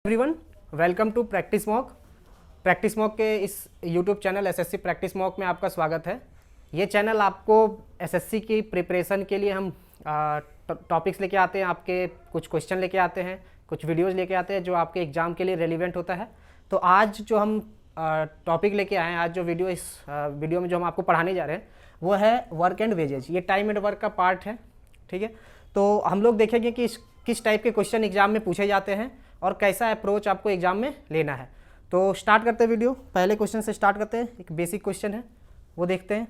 Everyone, welcome to Practice Mock. Practice Mock के इस YouTube channel SSC Practice Mock में आपका स्वागत है। ये चैनल आपको एसएससी की प्रिपरेशन के लिए हम टॉपिक्स लेके आते हैं, आपके कुछ क्वेश्चन लेके आते हैं, कुछ वीडियोस लेके आते हैं जो आपके एग्जाम के लिए रेलिवेंट होता है। तो आज जो हम टॉपिक लेके आए हैं, आज जो वीडियो इस वीडियो में जो हम आपको पढ़ाने जा रहे हैं वो है वर्क एंड वेजेज। ये टाइम एंड वर्क का पार्ट है, ठीक है। तो हम लोग देखेंगे कि किस टाइप के क्वेश्चन एग्जाम में पूछे जाते हैं और कैसा अप्रोच आपको एग्जाम में लेना है। तो स्टार्ट करते हैं वीडियो, पहले क्वेश्चन से स्टार्ट करते हैं। एक बेसिक क्वेश्चन है वो देखते हैं,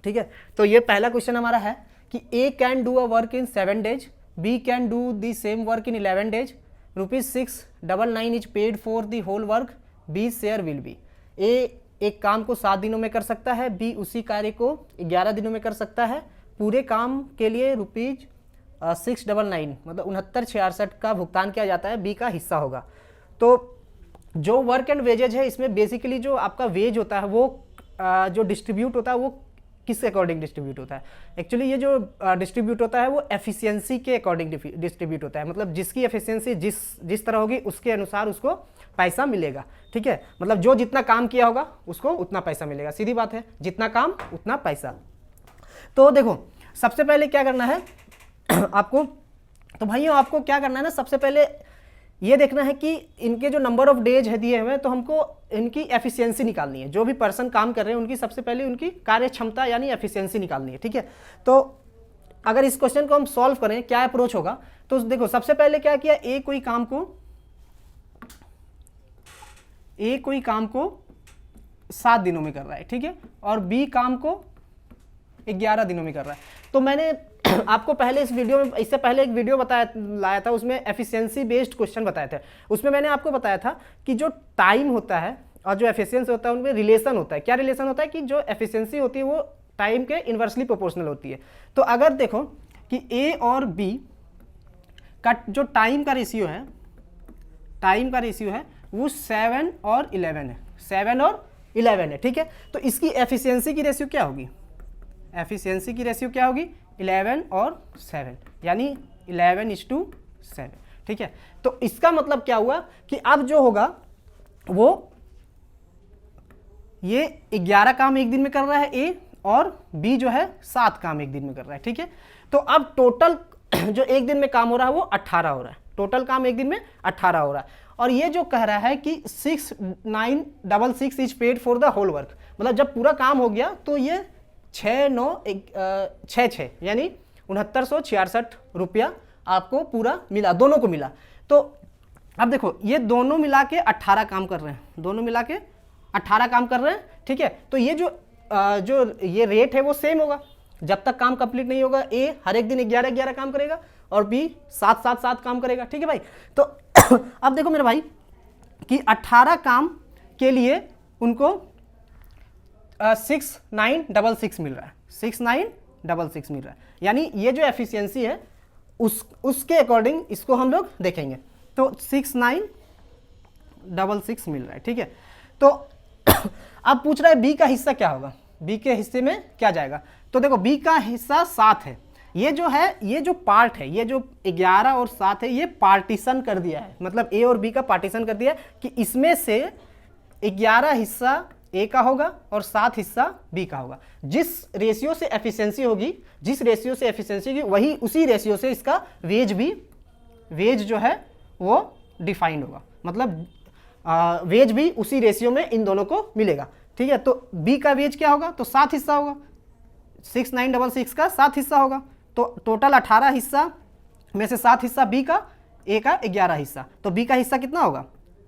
ठीक है। तो ये पहला क्वेश्चन हमारा है कि A can do a work in 7 days, B can do the same work in 11 days, ₹699 is paid for the whole work, B share will be. A एक काम को 7 दिनों में कर सकता है, बी उसी कार्य को 11 दिनों में कर सकता है। पूरे काम के लिए ₹699 मतलब 6966 का भुगतान किया जाता है, बी का हिस्सा होगा। तो जो वर्क एंड वेजेज है इसमें बेसिकली जो आपका वेज होता है वो जो डिस्ट्रीब्यूट होता है वो किस अकॉर्डिंग डिस्ट्रीब्यूट होता है। एक्चुअली ये जो डिस्ट्रीब्यूट होता है वो एफिशिएंसी के अकॉर्डिंग डिस्ट्रीब्यूट होता है, मतलब जिसकी एफिशिएंसी जिस तरह होगी उसके अनुसार उसको पैसा मिलेगा, ठीक है। मतलब जो जितना काम किया होगा उसको उतना पैसा मिलेगा, सीधी बात है, जितना काम उतना पैसा। तो देखो सबसे पहले क्या करना है आपको, तो भाइयों आपको क्या करना है ना, सबसे पहले ये देखना है कि इनके जो नंबर ऑफ डेज है दिए हुए हैं तो हमको इनकी एफिशिएंसी निकालनी है। जो भी पर्सन काम कर रहे हैं उनकी सबसे पहले उनकी कार्य क्षमता यानी एफिशिएंसी निकालनी है, ठीक है। तो अगर इस क्वेश्चन को हम सॉल्व करें क्या अप्रोच होगा, तो देखो सबसे पहले क्या किया, ए कोई काम को 7 दिनों में कर रहा है, ठीक है, और बी काम को 11 दिनों में कर रहा है। तो मैंने आपको पहले इस वीडियो में, इससे पहले एक वीडियो लाया था, उसमें एफिशिएंसी बेस्ड क्वेश्चन बताए थे। उसमें मैंने आपको बताया था कि जो टाइम होता है और जो एफिशिएंसी होता है उनमें रिलेशन होता है। क्या रिलेशन होता है कि जो एफिशिएंसी होती है वो टाइम के इन्वर्सली प्रोपोर्शनल होती है। तो अगर देखो कि ए और बी का जो टाइम का रेशियो है वो 7 और 11 है, 7 और 11 है, ठीक है। तो इसकी एफिशिएंसी की रेशियो क्या होगी, 11 और 7 यानी 11:7, ठीक है। तो इसका मतलब क्या हुआ कि अब जो होगा वो ये 11 काम एक दिन में कर रहा है ए, और बी जो है 7 काम एक दिन में कर रहा है, ठीक है। तो अब टोटल जो एक दिन में काम हो रहा है वो 18 हो रहा है, टोटल काम एक दिन में 18 हो रहा है। और ये जो कह रहा है कि 6966 is paid for the whole work, मतलब जब पूरा काम हो गया तो ये 6 यानी 6966 रुपया आपको पूरा मिला, दोनों को मिला। तो अब देखो ये दोनों मिला के 18 काम कर रहे हैं, ठीक है। तो ये जो ये रेट है वो सेम होगा जब तक काम कंप्लीट नहीं होगा। ए हर एक दिन 11 काम करेगा और बी 7 काम करेगा, ठीक है भाई। तो अब देखो मेरे भाई कि 18 काम के लिए उनको 6966 मिल रहा है, 6966 मिल रहा है, यानी ये जो एफिशिएंसी है उसके अकॉर्डिंग इसको हम लोग देखेंगे। तो 6966 मिल रहा है, ठीक है। तो अब पूछ रहा है बी का हिस्सा क्या होगा, बी के हिस्से में क्या जाएगा। तो देखो बी का हिस्सा 7 है, ये जो पार्ट है, ये जो 11 और 7 है ये पार्टीशन कर दिया है, मतलब ए और बी का पार्टीशन कर दिया है कि इसमें से 11 हिस्सा ए का होगा और 7 हिस्सा बी का होगा। जिस रेशियो से एफिशिएंसी होगी, वही उसी रेशियो से इसका वेज जो है वो डिफाइंड होगा, मतलब वेज भी उसी रेशियो में इन दोनों को मिलेगा, ठीक है। तो बी का वेज क्या होगा, तो 7 हिस्सा होगा, 6966 का 7 हिस्सा होगा। तो टोटल 18 हिस्सा में से 7 हिस्सा बी का, ए का 11 हिस्सा। तो बी का हिस्सा कितना होगा,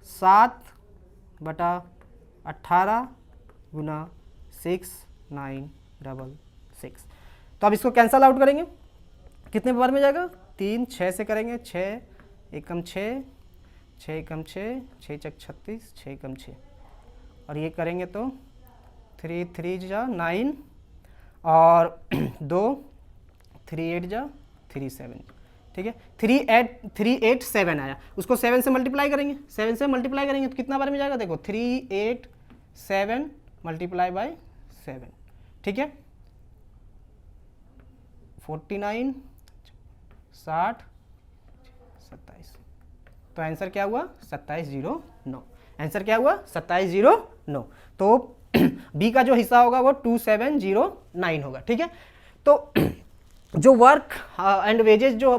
7/18 गुना 6966। तो अब इसको कैंसल आउट करेंगे, कितने बार में जाएगा, 3 6 से करेंगे, 6 एकम 6, 6 एकम 6, 6 चक 36, 6 एकम 6, और ये करेंगे तो 3 3 जा 9 और 2 3 8 जा 3 7, ठीक है। 387 आया, उसको 7 से मल्टीप्लाई करेंगे, तो कितना बार में जाएगा, देखो 387 मल्टीप्लाई बाय 7, ठीक है। 49 60 27 तो आंसर क्या हुआ 2709। आंसर क्या हुआ 2709। तो बी का जो हिस्सा होगा वो 2709 होगा। ठीक है, तो जो वर्क एंड वेजेस जो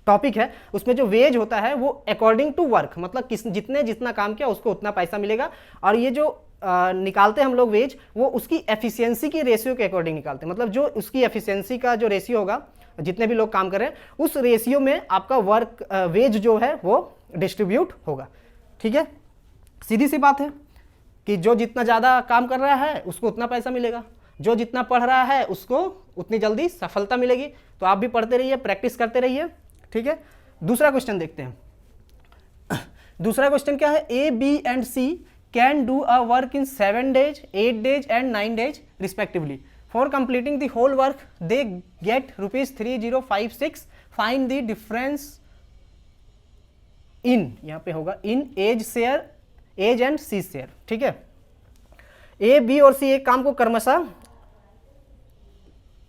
टॉपिक है उसमें जो वेज होता है वो अकॉर्डिंग टू वर्क, मतलब जितने जितना काम किया उसको उतना पैसा मिलेगा। और ये जो निकालते हैं हम लोग वेज, वो उसकी एफिशिएंसी की रेशियो के अकॉर्डिंग निकालते हैं, मतलब जो उसकी एफिशिएंसी का जो रेशियो होगा, जितने भी लोग काम कर रहे हैं उस रेशियो में आपका वर्क वेज जो है वो डिस्ट्रीब्यूट होगा। ठीक है, सीधी सी बात है कि जो जितना ज़्यादा काम कर रहा है उसको उतना पैसा मिलेगा, जो जितना पढ़ रहा है उसको उतनी जल्दी सफलता मिलेगी। तो आप भी पढ़ते रहिए, प्रैक्टिस करते रहिए। ठीक है, दूसरा क्वेश्चन देखते हैं। दूसरा क्वेश्चन क्या है, A B and C can do a work in 7 days, 8 days and 9 days respectively. For completing the whole work they get ₹3056। Find the difference in, यहाँ पे होगा in A's share, A's and C share. ठीक है, A B और सी एक काम को क्रमशः,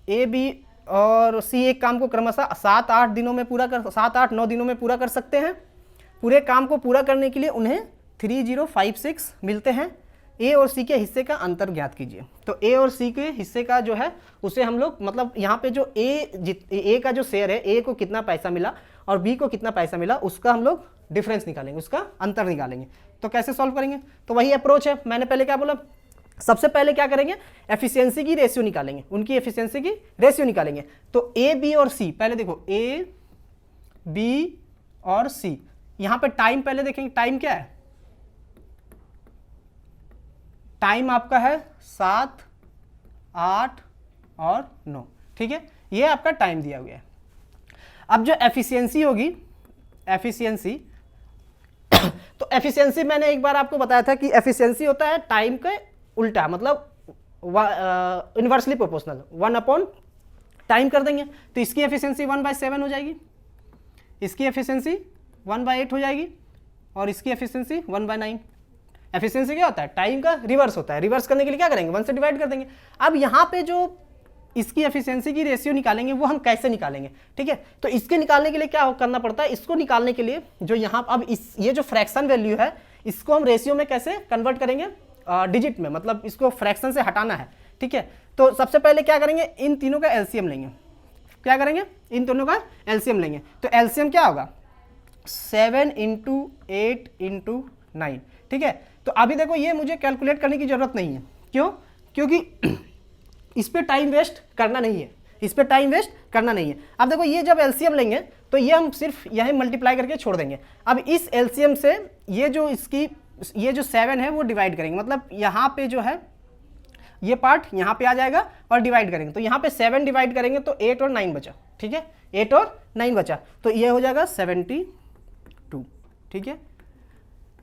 ए बी और सी एक काम को क्रमशः 7-8 दिनों में पूरा कर, 7-8-9 दिनों में पूरा कर सकते हैं। पूरे काम को पूरा करने के लिए उन्हें 3056 मिलते हैं। ए और सी के हिस्से का अंतर ज्ञात कीजिए। तो ए और सी के हिस्से का जो है उसे हम लोग, मतलब यहाँ पे जो ए का जो शेयर है, ए को कितना पैसा मिला और बी को कितना पैसा मिला, उसका हम लोग डिफरेंस निकालेंगे, उसका अंतर निकालेंगे। तो कैसे सॉल्व करेंगे, तो वही अप्रोच है। मैंने पहले क्या बोला, सबसे पहले क्या करेंगे, एफिशिएंसी की रेशियो निकालेंगे, उनकी एफिशिएंसी की रेशियो निकालेंगे। तो ए बी और सी, पहले देखो ए बी और सी, यहाँ पे टाइम पहले देखेंगे, टाइम क्या है, टाइम आपका है 7, 8 और 9। ठीक है, ये आपका टाइम दिया हुआ है। अब जो एफिशिएंसी होगी, एफिशिएंसी तो एफिशिएंसी मैंने एक बार आपको बताया था कि एफिशिएंसी होता है टाइम के उल्टा, मतलब इन्वर्सली प्रोपोर्शनल, 1 टाइम कर देंगे। तो इसकी एफिशिएंसी 1/7 हो जाएगी, इसकी एफिशिएंसी 1/8 हो जाएगी और इसकी एफिशिएंसी 1/9। एफिशिएंसी क्या होता है, टाइम का रिवर्स होता है। रिवर्स करने के लिए क्या करेंगे, 1 से डिवाइड कर देंगे। अब यहाँ पे जो इसकी एफिशिएंसी की रेशियो निकालेंगे वो हम कैसे निकालेंगे। ठीक है, तो इसके निकालने के लिए क्या करना पड़ता है, इसको निकालने के लिए जो यहाँ अब ये जो फ्रैक्शन वैल्यू है इसको हम रेशियो में कैसे कन्वर्ट करेंगे, डिजिट में, मतलब इसको फ्रैक्शन से हटाना है। ठीक है, तो सबसे पहले क्या करेंगे, इन तीनों का एलसीएम लेंगे। क्या करेंगे, इन दोनों का एलसीएम लेंगे। तो एलसीएम क्या होगा, 7 × 8 × 9। ठीक है, तो अभी देखो ये मुझे कैलकुलेट करने की जरूरत नहीं है। क्यों, क्योंकि इस पे टाइम वेस्ट करना नहीं है, इस पे टाइम वेस्ट करना नहीं है। अब देखो ये जब एलसीएम लेंगे तो ये हम सिर्फ यहीं मल्टीप्लाई करके छोड़ देंगे। अब इस एलसीएम से ये जो इसकी ये जो 7 है वो डिवाइड करेंगे, मतलब यहाँ पे जो है ये पार्ट यहाँ पे आ जाएगा और डिवाइड करेंगे। तो यहाँ पे 7 डिवाइड करेंगे तो 8 और 9 बचा। ठीक है, 8 और 9 बचा, तो ये हो जाएगा 72। ठीक है,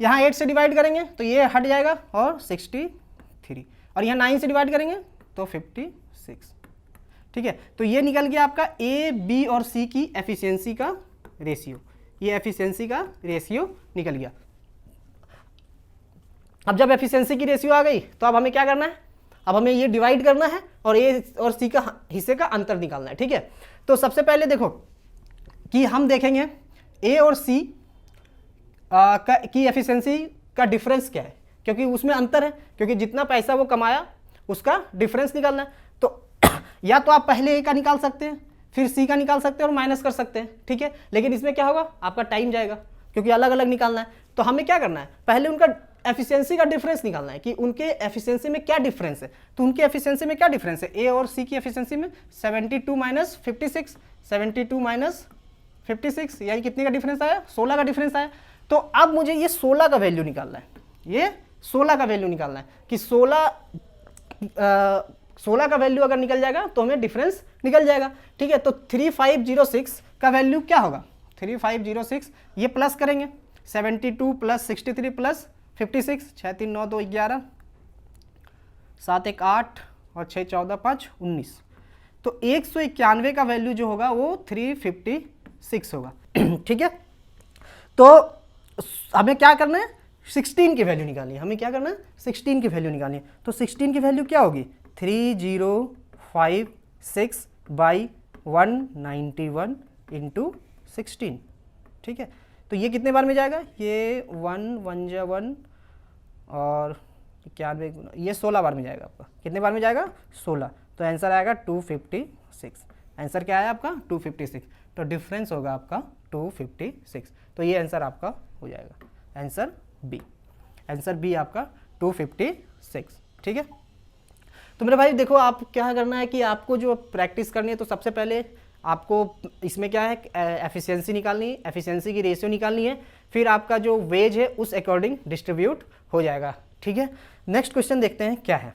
यहाँ 8 से डिवाइड करेंगे तो ये हट जाएगा और 63, और यहाँ 9 से डिवाइड करेंगे तो 56। ठीक है, तो ये निकल गया आपका ए बी और सी की एफिशिएंसी का रेशियो, ये एफिशिएंसी का रेशियो निकल गया। अब जब एफिशिएंसी की रेशियो आ गई तो अब हमें क्या करना है, अब हमें ये डिवाइड करना है और ए और सी का हिस्से का अंतर निकालना है। ठीक है, तो सबसे पहले देखो कि हम देखेंगे ए और सी की एफिशिएंसी का डिफरेंस क्या है, क्योंकि उसमें अंतर है, क्योंकि जितना पैसा वो कमाया उसका डिफरेंस निकालना है। तो या तो आप पहले ए का निकाल सकते हैं, फिर सी का निकाल सकते हैं और माइनस कर सकते हैं। ठीक है, लेकिन इसमें क्या होगा, आपका टाइम जाएगा, क्योंकि अलग अलग निकालना है। तो हमें क्या करना है, पहले उनका एफिशिएंसी का डिफरेंस निकालना है कि उनके एफिशिएंसी में क्या डिफरेंस है। तो उनके एफिशिएंसी में क्या डिफरेंस है, ए और सी की एफिशिएंसी में 72 - 56, 72 - 56 यानी कितने का डिफरेंस आया, 16 का डिफरेंस आया। तो अब मुझे ये 16 का वैल्यू निकालना है, ये 16 का वैल्यू निकालना है कि 16 का वैल्यू अगर निकल जाएगा तो हमें डिफरेंस निकल जाएगा। ठीक है, तो 3506 का वैल्यू क्या होगा, 3506 ये प्लस करेंगे 72 + 63 + 56, 6 3 9 2 11, 7 1 8 और 6 14 5 19। तो 191 का वैल्यू जो होगा वो 356 होगा। ठीक है, तो हमें क्या करना है, 16 की वैल्यू निकालनी है। हमें क्या करना है, 16 की वैल्यू निकालनी है। तो 16 की वैल्यू क्या होगी, 3056/191 × 16। ठीक है, तो ये कितने बार में जाएगा, ये 1 1 जा 1 और 91 गुना, ये 16 बार में जाएगा आपका। कितने बार में जाएगा, 16। तो आंसर आएगा 256। आंसर क्या है आपका, 256। तो डिफरेंस होगा आपका 256। तो ये आंसर आपका हो जाएगा, आंसर बी। आंसर बी आपका 256। ठीक है। तो मेरे भाई देखो, आप क्या करना है कि आपको जो प्रैक्टिस करनी है, तो सबसे पहले आपको इसमें क्या है, एफिशिएंसी निकालनी है, एफिशिएंसी की रेशियो निकालनी है, फिर आपका जो वेज है उस अकॉर्डिंग डिस्ट्रीब्यूट हो जाएगा। ठीक है। नेक्स्ट क्वेश्चन देखते हैं क्या है।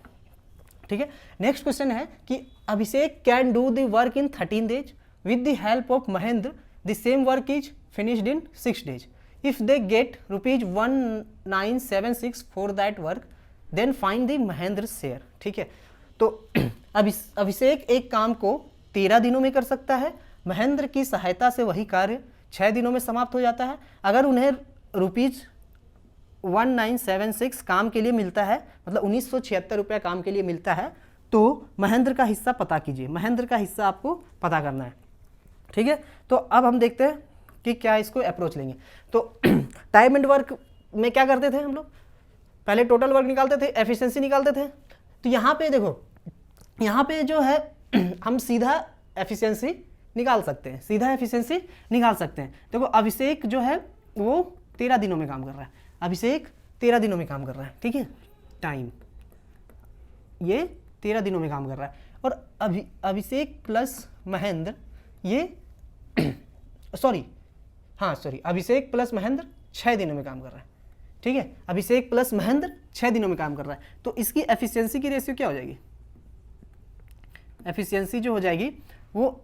ठीक है। नेक्स्ट क्वेश्चन है कि Abhishek can do the work in 13 days with the help of Mahendra, the same work is finished in 6 days। If they get ₹1976 for that work, then find the Mahendra share. ठीक है। तो अभिषेक एक काम को 13 दिनों में कर सकता है, महेंद्र की सहायता से वही कार्य 6 दिनों में समाप्त हो जाता है। अगर उन्हें ₹1976 काम के लिए मिलता है, मतलब 1976 रुपया काम के लिए मिलता है, तो महेंद्र का हिस्सा पता कीजिए। महेंद्र का हिस्सा आपको पता करना है। ठीक है। तो अब हम देखते हैं कि क्या इसको अप्रोच लेंगे। तो टाइम एंड वर्क में क्या करते थे हम लोग, पहले टोटल वर्क निकालते थे, एफिशिएंसी निकालते थे। तो यहाँ पे देखो, यहाँ पे जो है हम सीधा एफिशिएंसी निकाल सकते हैं, सीधा एफिशिएंसी निकाल सकते हैं। देखो अभिषेक जो है वो 13 दिनों में काम कर रहा है, अभिषेक 13 दिनों में काम कर रहा है। ठीक है। टाइम ये 13 दिनों में काम कर रहा है, और अभिषेक प्लस महेंद्र ये अभिषेक प्लस महेंद्र 6 दिनों में काम कर रहा है। ठीक है। अभिषेक प्लस महेंद्र 6 दिनों में काम कर रहा है। तो इसकी एफिशिएंसी की रेशियो क्या हो जाएगी, एफिशिएंसी जो हो जाएगी वो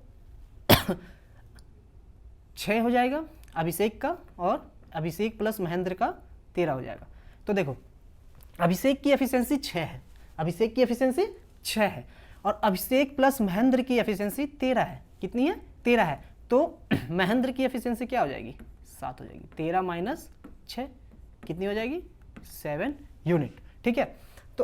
6 हो जाएगा अभिषेक का, और अभिषेक प्लस महेंद्र का 13 हो जाएगा। तो देखो अभिषेक की एफिशिएंसी 6 है, अभिषेक की एफिशिएंसी 6 है, और अभिषेक प्लस महेंद्र की एफिशिएंसी 13 है। कितनी है, 13 है। तो महेंद्र की एफिशिएंसी क्या हो जाएगी, 7 हो जाएगी। 13 माइनस 6 कितनी हो जाएगी, 7 यूनिट। ठीक है। तो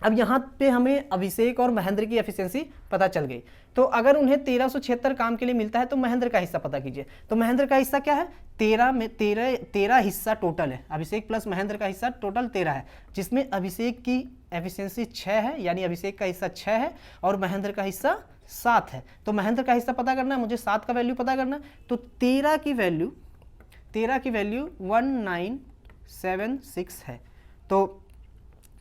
अब यहाँ पे हमें अभिषेक और महेंद्र की एफिशिएंसी पता चल गई। तो अगर उन्हें 1376 काम के लिए मिलता है तो महेंद्र का हिस्सा पता कीजिए। तो महेंद्र का हिस्सा क्या है, 13 में 13 हिस्सा टोटल है, अभिषेक प्लस महेंद्र का हिस्सा टोटल 13 है, जिसमें अभिषेक की एफिशिएंसी 6 है, यानी अभिषेक का हिस्सा 6 है और महेंद्र का हिस्सा 7 है। तो महेंद्र का हिस्सा पता करना है, मुझे 7 का वैल्यू पता करना है। तो 13 की वैल्यू 1976 है। तो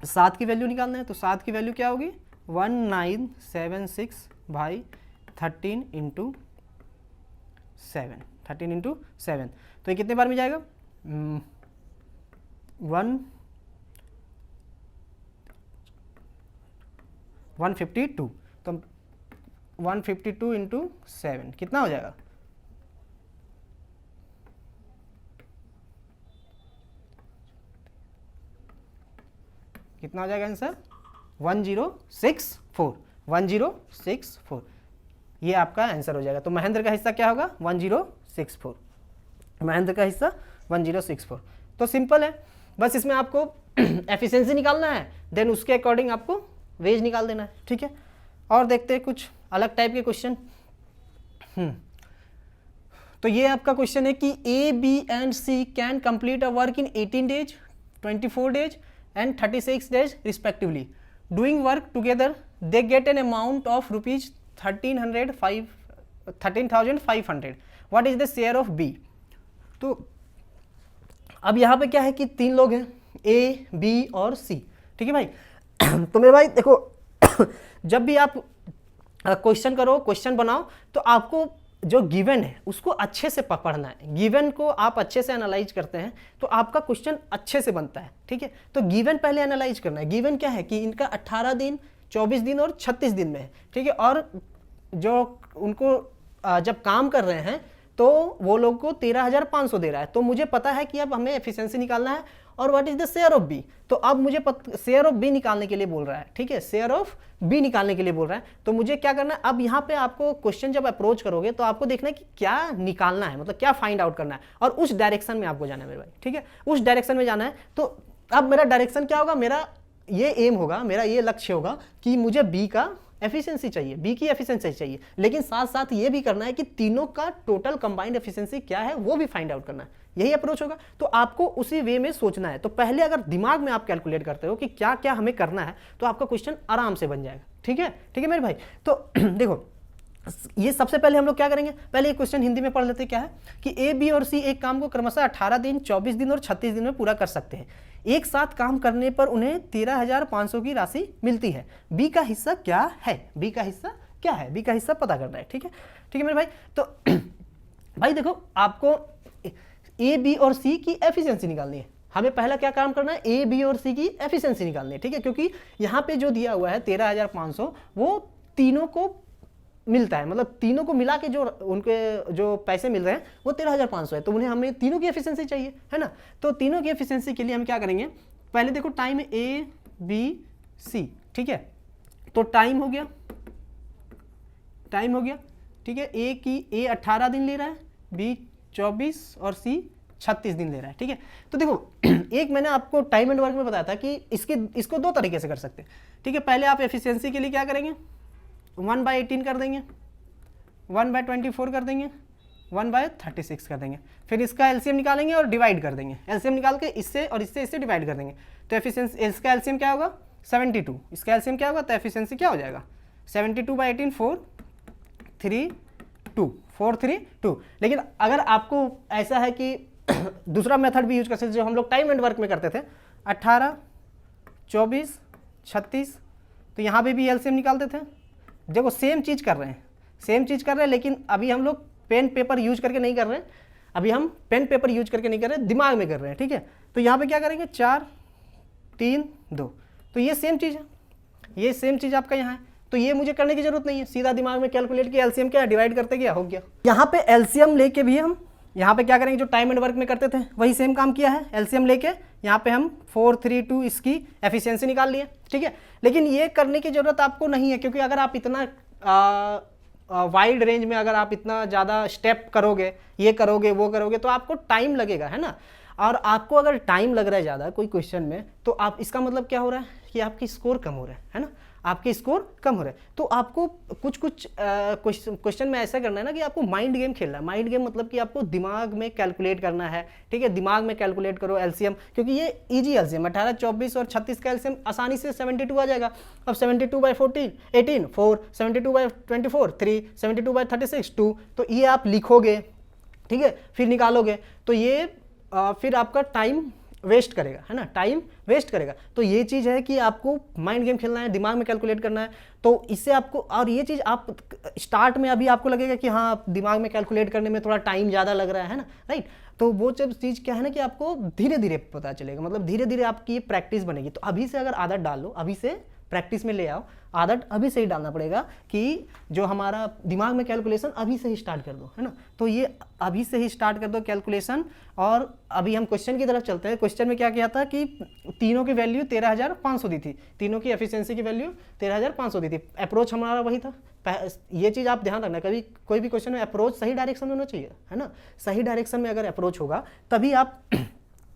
7 की वैल्यू निकालना है। तो 7 की वैल्यू क्या होगी, 1976 भाई 13 इंटू 7। तो ये कितने बार में जाएगा, 152। तो 152 इंटू 7 कितना हो जाएगा, कितना हो जाएगा आंसर, 1064। ये आपका आंसर हो जाएगा। तो महेंद्र का हिस्सा क्या होगा, 1064। महेंद्र का हिस्सा 1064। तो सिंपल है, बस इसमें आपको एफिशिएंसी निकालना है, देन उसके अकॉर्डिंग आपको वेज निकाल देना है। ठीक है। और देखते हैं कुछ अलग टाइप के क्वेश्चन। तो ये आपका क्वेश्चन है कि A, B and C can complete a work in 18 days, 24 days and 36 days respectively. Doing work together, they get an amount of rupees 13,500. What is the share of B? तो अब यहाँ पे क्या है कि 3 लोग हैं, A, B और C। ठीक है भाई। तो मेरे भाई देखो, जब भी आप क्वेश्चन करो, क्वेश्चन बनाओ, तो आपको जो गिवन है उसको अच्छे से पढ़ना है। गिवन को आप अच्छे से एनालाइज करते हैं तो आपका क्वेश्चन अच्छे से बनता है। ठीक है। तो गिवन पहले एनालाइज करना है। गिवन क्या है कि इनका 18 दिन, 24 दिन और 36 दिन में है। ठीक है। और जो उनको जब काम कर रहे हैं तो वो लोग को 13,500 दे रहा है। तो मुझे पता है कि अब हमें एफिशिएंसी निकालना है, और what is the share of B. तो अब मुझे शेयर ऑफ बी निकालने के लिए बोल रहा है। ठीक है। शेयर ऑफ बी निकालने के लिए बोल रहा है। तो मुझे क्या करना है, अब यहाँ पे आपको क्वेश्चन जब अप्रोच करोगे तो आपको देखना है कि क्या निकालना है, मतलब क्या फाइंड आउट करना है, और उस डायरेक्शन में आपको जाना है मेरे भाई। ठीक है। उस डायरेक्शन में जाना है। तो अब मेरा डायरेक्शन क्या होगा, मेरा ये एम होगा, मेरा ये लक्ष्य होगा कि मुझे बी का एफिशिएंसी चाहिए, बी की एफिशिएंसी चाहिए, लेकिन साथ साथ ये भी करना है कि तीनों का टोटल कंबाइंड एफिशिएंसी क्या है वो भी फाइंड आउट करना है। यही अप्रोच होगा। तो आपको उसी वे में सोचना है। तो पहले अगर दिमाग में आप कैलकुलेट करते हो कि क्या क्या हमें करना है तो आपका क्वेश्चन आराम से बन जाएगा। ठीक है मेरे भाई। तो देखो ये सबसे पहले हम लोग क्या करेंगे, पहले ये क्वेश्चन हिंदी में पढ़ लेते हैं। क्या है कि ए, बी और सी एक काम को क्रमशः 18 दिन, 24 दिन और 36 दिन में पूरा कर सकते हैं। एक साथ काम करने पर उन्हें 13,500 की राशि मिलती है। बी का हिस्सा क्या है, बी का हिस्सा क्या है, बी का हिस्सा पता करना है। ठीक है मेरे भाई। तो भाई देखो आपको ए, बी और सी की एफिशिएंसी निकालनी है। हमें पहला क्या काम करना है, ए, बी और सी की एफिशिएंसी निकालनी है। ठीक है, क्योंकि यहाँ पे जो दिया हुआ है 13,500 वो तीनों को मिलता है, मतलब तीनों को मिला के जो उनके जो पैसे मिल रहे हैं वो 13,500 है। तो उन्हें हमें तीनों की एफिशिएंसी चाहिए, है ना। तो तीनों की एफिशिएंसी के लिए हम क्या करेंगे, पहले देखो टाइम ए, बी, सी। ठीक है, तो टाइम हो गया, ठीक है। ए 18 दिन ले रहा है, बी 24 और सी 36 दिन ले रहा है। ठीक है, तो देखो एक मैंने आपको टाइम एंड वर्क में बताया था कि इसको दो तरीके से कर सकते हैं। ठीक है, पहले आप एफिशिएंसी के लिए क्या करेंगे, 1/18 कर देंगे, 1/24 कर देंगे, 1/36 कर देंगे। फिर इसका एलसीएम निकालेंगे और डिवाइड कर देंगे। एलसीएम निकाल के इससे और इससे डिवाइड कर देंगे। तो एफिशिएंसी, इसका एलसीएम क्या होगा 72, इसका एलसीएम क्या होगा, तो एफिशिएंसी क्या हो जाएगा 72/18 432। लेकिन अगर आपको ऐसा है कि दूसरा मेथड भी यूज कर सकते जो हम लोग टाइम एंड वर्क में करते थे, 18, 24, 36, तो यहाँ पे भी एलसीएम निकालते थे। देखो सेम चीज़ कर रहे हैं, लेकिन अभी हम लोग पेन पेपर यूज करके नहीं कर रहे हैं, दिमाग में कर रहे हैं। ठीक है, तो यहाँ पे क्या करेंगे 4, 3, 2, तो ये सेम चीज़ है, ये सेम चीज़ आपका यहाँ है। तो ये मुझे करने की जरूरत नहीं है, सीधा दिमाग में कैलकुलेट किया, एलसीएम क्या है डिवाइड करते गया, हो गया। यहाँ पे एलसीएम लेके भी हम यहाँ पे क्या करेंगे, जो टाइम एंड वर्क में करते थे वही सेम काम किया है। एलसीएम लेके यहाँ पे हम 432 इसकी एफिशिएंसी निकाल लिए। ठीक है, लेकिन ये करने की जरूरत आपको नहीं है, क्योंकि अगर आप इतना वाइड रेंज में अगर आप इतना ज़्यादा स्टेप करोगे, ये करोगे वो करोगे, तो आपको टाइम लगेगा, है ना। और आपको अगर टाइम लग रहा है ज़्यादा कोई क्वेश्चन में, तो आप इसका मतलब क्या हो रहा है कि आपकी स्कोर कम हो रहा है ना, आपके स्कोर कम हो रहे हैं। तो आपको कुछ क्वेश्चन में ऐसा करना है ना कि आपको माइंड गेम खेलना है। माइंड गेम मतलब कि आपको दिमाग में कैलकुलेट करना है। ठीक है, दिमाग में कैलकुलेट करो एलसीएम, क्योंकि ये इजी एलसीएम 18, 24 और 36 का एलसीएम आसानी से 72 आ जाएगा। अब 72/18 4, 72/24 3, 72/36 2, तो ये आप लिखोगे। ठीक है, फिर निकालोगे, तो ये फिर आपका टाइम वेस्ट करेगा, है ना, टाइम वेस्ट करेगा। तो ये चीज़ है कि आपको माइंड गेम खेलना है, दिमाग में कैलकुलेट करना है। तो इससे आपको, और ये चीज़ आप स्टार्ट में अभी आपको लगेगा कि हाँ दिमाग में कैलकुलेट करने में थोड़ा टाइम ज़्यादा लग रहा है ना, राइट। तो वो जब चीज़ क्या है ना कि आपको धीरे धीरे पता चलेगा, मतलब धीरे धीरे आपकी प्रैक्टिस बनेगी। तो अभी से अगर आदत डाल लो, अभी से प्रैक्टिस में ले आओ, आदत अभी से ही डालना पड़ेगा कि जो हमारा दिमाग में कैलकुलेशन अभी से ही स्टार्ट कर दो, है ना। तो ये अभी से ही स्टार्ट कर दो कैलकुलेशन। और अभी हम क्वेश्चन की तरफ चलते हैं। क्वेश्चन में क्या किया था कि तीनों की वैल्यू 13,500 दी थी, तीनों की एफिशिएंसी की वैल्यू 13,500 दी थी। अप्रोच हमारा वही था। ये चीज़ आप ध्यान रखना, कभी कोई भी क्वेश्चन में अप्रोच सही डायरेक्शन में होना चाहिए, है ना। सही डायरेक्शन में अगर अप्रोच होगा तभी आप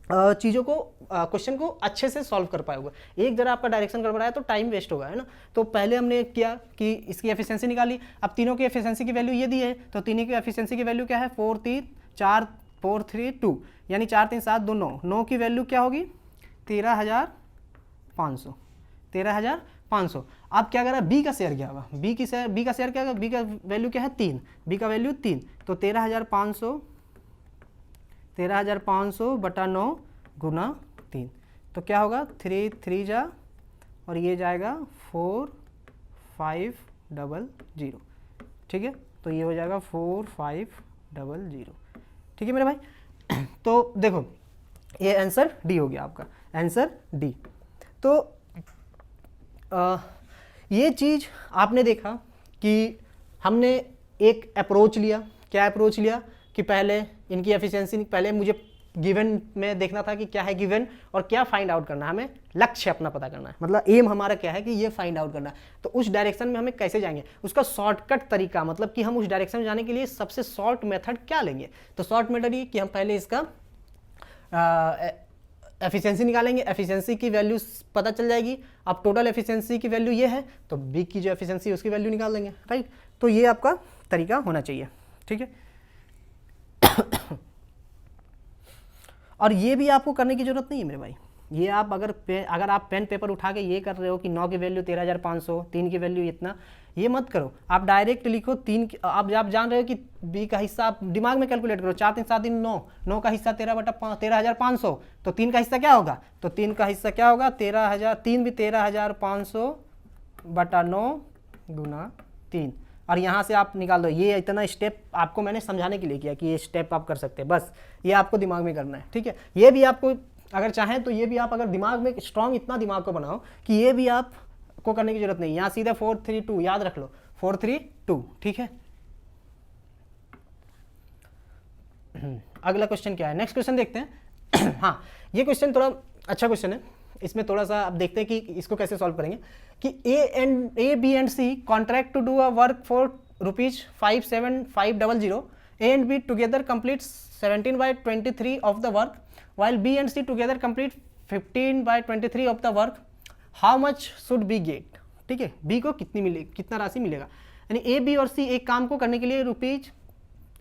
चीज़ों को, क्वेश्चन को अच्छे से सॉल्व कर पाओगे। एक जरा आपका डायरेक्शन गड़बड़ा है तो टाइम वेस्ट होगा, है ना। तो पहले हमने किया कि इसकी एफिशिएंसी निकाली। अब तीनों की एफिशिएंसी की वैल्यू ये दी है, तो तीनों की एफिशिएंसी की वैल्यू क्या है 4, 3, 2, यानी 4, 3, 7, 2, 9। 9 की वैल्यू क्या होगी 13,500। अब क्या करा, बी का शेयर क्या होगा, बी का शेयर क्या होगा, बी का वैल्यू क्या है 3, बी का वैल्यू 3, तो 13,500/9 गुना 3, तो क्या होगा 3 3 जा और ये जाएगा 4500। ठीक है, तो ये हो जाएगा 4500। ठीक है मेरे भाई। तो देखो ये आंसर डी हो गया, आपका आंसर डी। तो ये चीज़ आपने देखा कि हमने एक अप्रोच लिया। क्या अप्रोच लिया कि पहले इनकी एफिशिएंसी, पहले मुझे गिवन में देखना था कि क्या है गिवन और क्या फाइंड आउट करना है, हमें लक्ष्य अपना पता करना है, मतलब एम हमारा क्या है कि ये फाइंड आउट करना है। तो उस डायरेक्शन में हमें कैसे जाएंगे, उसका शॉर्टकट तरीका, मतलब कि हम उस डायरेक्शन में जाने के लिए सबसे शॉर्ट मेथड क्या लेंगे। तो शॉर्ट मेथड ये कि हम पहले इसका एफिशिएंसी निकालेंगे, एफिशिएंसी की वैल्यू पता चल जाएगी। अब टोटल एफिशिएंसी की वैल्यू ये है तो बी की जो एफिशिएंसी है उसकी वैल्यू निकाल देंगे, राइट। तो ये आपका तरीका होना चाहिए, ठीक है। और ये भी आपको करने की जरूरत नहीं है मेरे भाई, ये आप अगर आप पेन पेपर उठा के ये कर रहे हो कि 9 की वैल्यू 13,500, 3 की वैल्यू इतना, ये मत करो। आप डायरेक्ट लिखो 3 आप जान रहे हो कि बी का हिस्सा आप दिमाग में कैलकुलेट करो, 4 3 7 दिन 9, 9 का हिस्सा 13/13,500, तो 3 का हिस्सा क्या होगा, तो 3 का हिस्सा क्या होगा 13,000, 3 भी 13,500/9 गुना 3। और यहाँ से आप निकाल दो, ये इतना स्टेप आपको मैंने समझाने के लिए किया कि ये स्टेप आप कर सकते हैं, बस ये आपको दिमाग में करना है, ठीक है। ये भी आपको अगर चाहें तो ये भी आप अगर दिमाग में स्ट्रॉन्ग इतना दिमाग को बनाओ कि ये भी आप को करने की जरूरत नहीं, यहाँ सीधा 4 3 2 याद रख लो, 4 3 2, ठीक है। अगला क्वेश्चन क्या है, नेक्स्ट क्वेश्चन देखते हैं। हाँ, ये क्वेश्चन थोड़ा अच्छा क्वेश्चन है, इसमें थोड़ा सा आप देखते हैं कि इसको कैसे सॉल्व करेंगे। कि A B and C contract to do a work for ₹57500, A and B together complete 17/23 of the work, while B and C together complete 15/23 of the work, how much should B get? ठीक है, B को कितना राशि मिलेगा। यानी A, B और C एक काम को करने के लिए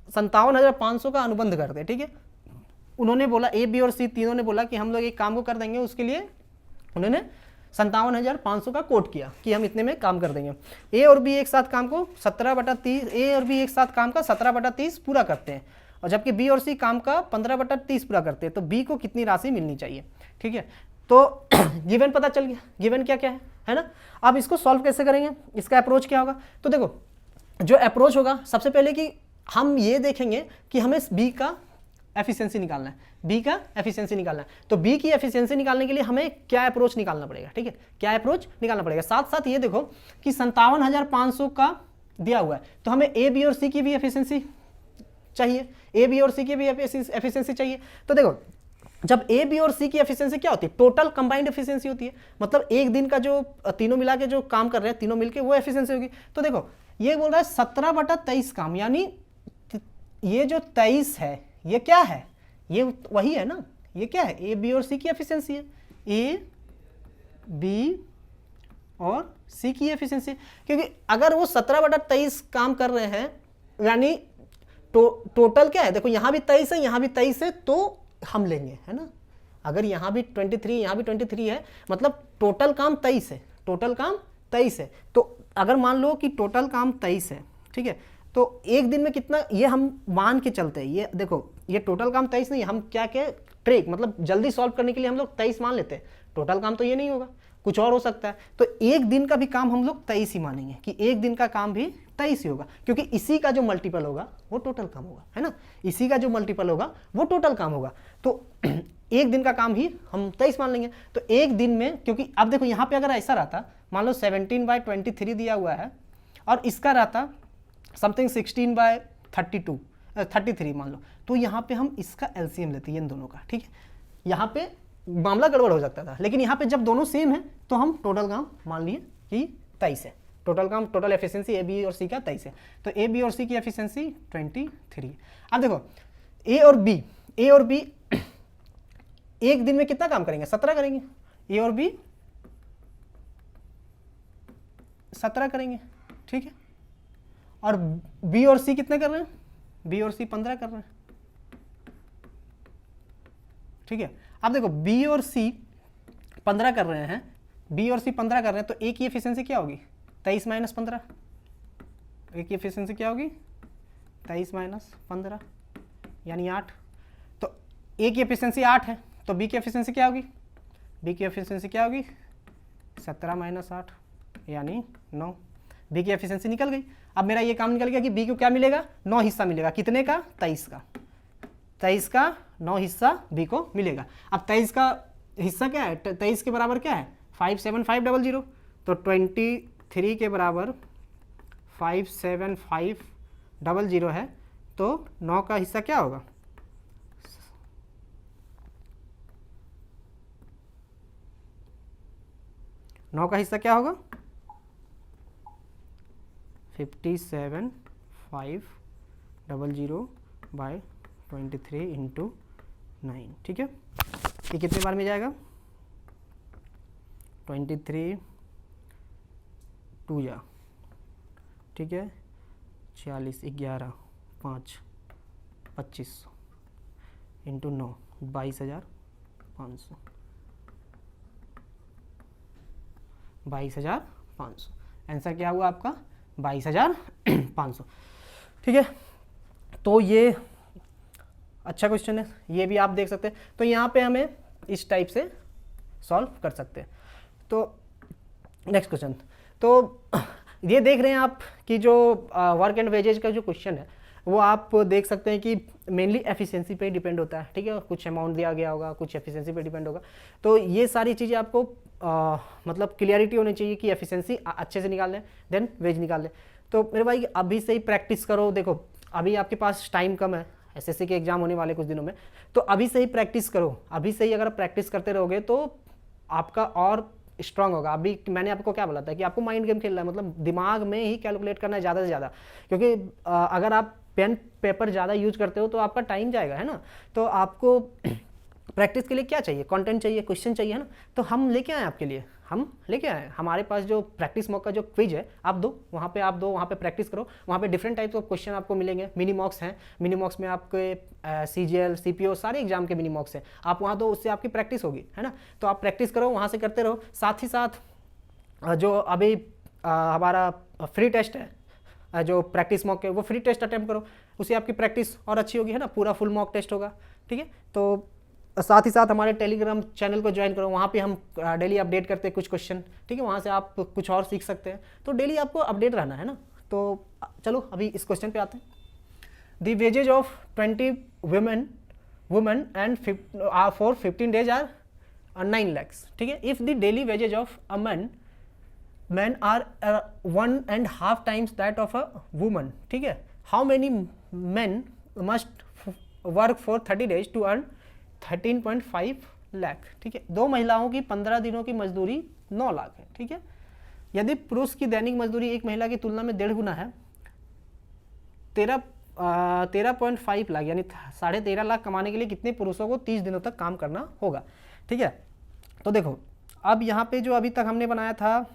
₹57,500 का अनुबंध करते हैं, ठीक है। उन्होंने बोला A, B और C तीनों ने बोला कि हम लोग एक काम को कर देंगे, उसके लिए उन्होंने 57,500 का कोट किया कि हम इतने में काम कर देंगे। A और B एक साथ काम को 17/30, A और B एक साथ काम का 17/30 पूरा करते हैं, और जबकि बी और सी काम का 15/30 पूरा करते हैं, तो बी को कितनी राशि मिलनी चाहिए, ठीक है। तो गिवन पता चल गया, गिवन क्या क्या है ना। अब इसको सॉल्व कैसे करेंगे, इसका अप्रोच क्या होगा। तो देखो जो अप्रोच होगा, सबसे पहले कि हम ये देखेंगे कि हमें बी का एफिशिएंसी निकालना है, बी का एफिशिएंसी निकालना है। तो बी की एफिशिएंसी निकालने के लिए हमें क्या अप्रोच निकालना पड़ेगा, ठीक है, क्या अप्रोच निकालना पड़ेगा। साथ साथ ये देखो कि 57,500 का दिया हुआ है, तो हमें ए बी और सी की भी एफिशिएंसी चाहिए, ए बी और सी की भी एफिशिएंसी चाहिए। तो देखो जब ए बी और सी की एफिशिएंसी क्या होती है, टोटल कंबाइंड एफिशिएंसी होती है, मतलब एक दिन का जो तीनों मिला के जो काम कर रहे हैं तीनों मिलके वो एफिशिएंसी होगी। तो देखो ये बोल रहा है 17/23 काम, यानी ये जो 23 है ये क्या है, ये वही है ना, ये क्या है, ए बी और सी की एफिशिएंसी है, ए बी और सी की एफिशिएंसी। क्योंकि अगर वो 17/23 काम कर रहे हैं, यानी टोटल क्या है, देखो यहां भी 23 है, यहां भी 23 है, तो हम लेंगे, है ना। अगर यहां भी 23 यहां भी 23 है, मतलब टोटल काम 23 है, टोटल काम 23 है। तो अगर मान लो कि टोटल काम 23 है, ठीक है, तो एक दिन में कितना, ये हम मान के चलते हैं। ये देखो ये टोटल काम 23 नहीं, हम क्या क्या ट्रिक, मतलब जल्दी सॉल्व करने के लिए हम लोग 23 मान लेते हैं। टोटल काम तो ये नहीं होगा, कुछ और हो सकता है। तो एक दिन का भी काम हम लोग 23 ही मानेंगे कि एक दिन का काम भी 23 ही होगा, क्योंकि इसी का जो मल्टीपल होगा वो टोटल काम होगा, है ना। इसी का जो मल्टीपल होगा वो टोटल काम होगा। तो एक दिन का काम ही हम 23 मान लेंगे। तो एक दिन में, क्योंकि अब देखो यहाँ पे अगर ऐसा रहता, मान लो 17/23 दिया हुआ है और इसका रहता समथिंग 16/33 मान लो, तो यहाँ पे हम इसका एलसीएम लेते हैं इन दोनों का, ठीक है। यहाँ पे मामला गड़बड़ हो सकता था, लेकिन यहाँ पे जब दोनों सेम है तो हम टोटल काम मान लिए कि 23 है। टोटल काम, टोटल एफिशिएंसी ए बी और सी का 23 है, तो ए बी और सी की एफिशिएंसी 23। अब देखो ए और बी एक दिन में कितना काम करेंगे, 17 करेंगे। ए और बी 17 करेंगे, ठीक है। और बी और सी कितने कर रहे हैं, बी और सी 15 कर रहे हैं, ठीक है। अब देखो बी और सी 15 कर रहे हैं, बी और सी 15 कर रहे हैं, तो ए की एफिशिएंसी क्या होगी, 23 - 15। ए की एफिशिएंसी क्या होगी, 23 - 15 यानी 8। तो ए की एफिशिएंसी 8 है, तो बी की एफिशिएंसी क्या होगी, बी की एफिशिएंसी क्या होगी, 17 - 8 यानी 9। बी की एफिशिएंसी निकल गई। अब मेरा ये काम निकल गया कि बी को क्या मिलेगा, 9 हिस्सा मिलेगा, कितने का, 23 का। 23 का 9 हिस्सा बी को मिलेगा। अब 23 का हिस्सा क्या है, 23 के बराबर क्या है, 57500। तो 23 के बराबर 57500 है, तो 9 का हिस्सा क्या होगा, 9 का हिस्सा क्या होगा, 57,500/23 × 9, ठीक है। ये कितने बार में जाएगा, 23 2 जा, ठीक है, 40 11 5 2500 इंटू 9 22,500 22,500। आंसर क्या हुआ आपका 22,500। ठीक है, तो ये अच्छा क्वेश्चन है, ये भी आप देख सकते हैं। तो यहाँ पे हमें इस टाइप से सॉल्व कर सकते हैं। तो नेक्स्ट क्वेश्चन, तो ये देख रहे हैं आप कि जो वर्क एंड वेजेज का जो क्वेश्चन है वो आप देख सकते हैं कि मेनली एफिशिएंसी पे डिपेंड होता है। ठीक है, कुछ अमाउंट दिया गया होगा, कुछ एफिशिएंसी पे डिपेंड होगा। तो ये सारी चीज़ें आपको मतलब क्लियरिटी होनी चाहिए कि एफिशिएंसी अच्छे से निकाल लें, देन वेज निकाल लें। तो मेरे भाई अभी से ही प्रैक्टिस करो। देखो अभी आपके पास टाइम कम है, एसएससी के एग्जाम होने वाले कुछ दिनों में, तो अभी से ही प्रैक्टिस करो। अभी से ही अगर प्रैक्टिस करते रहोगे तो आपका और स्ट्रांग होगा। अभी मैंने आपको क्या बोला था कि आपको माइंड गेम खेलना है, मतलब दिमाग में ही कैलकुलेट करना है ज़्यादा से ज़्यादा, क्योंकि अगर आप पेन पेपर ज़्यादा यूज करते हो तो आपका टाइम जाएगा, है ना। तो आपको प्रैक्टिस के लिए क्या चाहिए, कंटेंट चाहिए, क्वेश्चन चाहिए, है ना। तो हम लेके आए आपके लिए, हम लेके आए हमारे पास जो प्रैक्टिस मॉक का जो क्विज है आप दो, वहाँ पे प्रैक्टिस करो। वहाँ पे डिफरेंट टाइप्स ऑफ क्वेश्चन आपको मिलेंगे। मिनी मॉक्स हैं, मिनी मॉक्स में आपके CGL CPO सारे एग्जाम के मिनी मॉक्स हैं, आप वहाँ दो, उससे आपकी प्रैक्टिस होगी, है ना। तो आप प्रैक्टिस करो, वहाँ से करते रहो। साथ ही साथ जो अभी हमारा फ्री टेस्ट है, जो प्रैक्टिस मॉक है, वो फ्री टेस्ट अटेम्प्ट करो, उससे आपकी प्रैक्टिस और अच्छी होगी, है ना। पूरा फुल मॉक टेस्ट होगा, ठीक है। तो साथ ही साथ हमारे टेलीग्राम चैनल को ज्वाइन करो, वहाँ पे हम डेली अपडेट करते हैं कुछ क्वेश्चन, ठीक है। वहाँ से आप कुछ और सीख सकते हैं। तो डेली आपको अपडेट रहना है ना। तो चलो अभी इस क्वेश्चन पे आते हैं। The wages of 20 women and for 15 days are 9 lakhs, ठीक है। If the daily wages of a men are 1.5 times that of a woman, ठीक है। how many men must work for 30 days to earn 13.5 lakh, ठीक है। दो महिलाओं की 15 दिनों की मजदूरी 9 लाख है, ठीक है। यदि पुरुष की दैनिक मजदूरी एक महिला की तुलना में 1.5 गुना है, 13.5 लाख यानी 13.5 लाख कमाने के लिए कितने पुरुषों को 30 दिनों तक काम करना होगा, ठीक है। तो देखो अब यहाँ पे जो अभी तक हमने बनाया था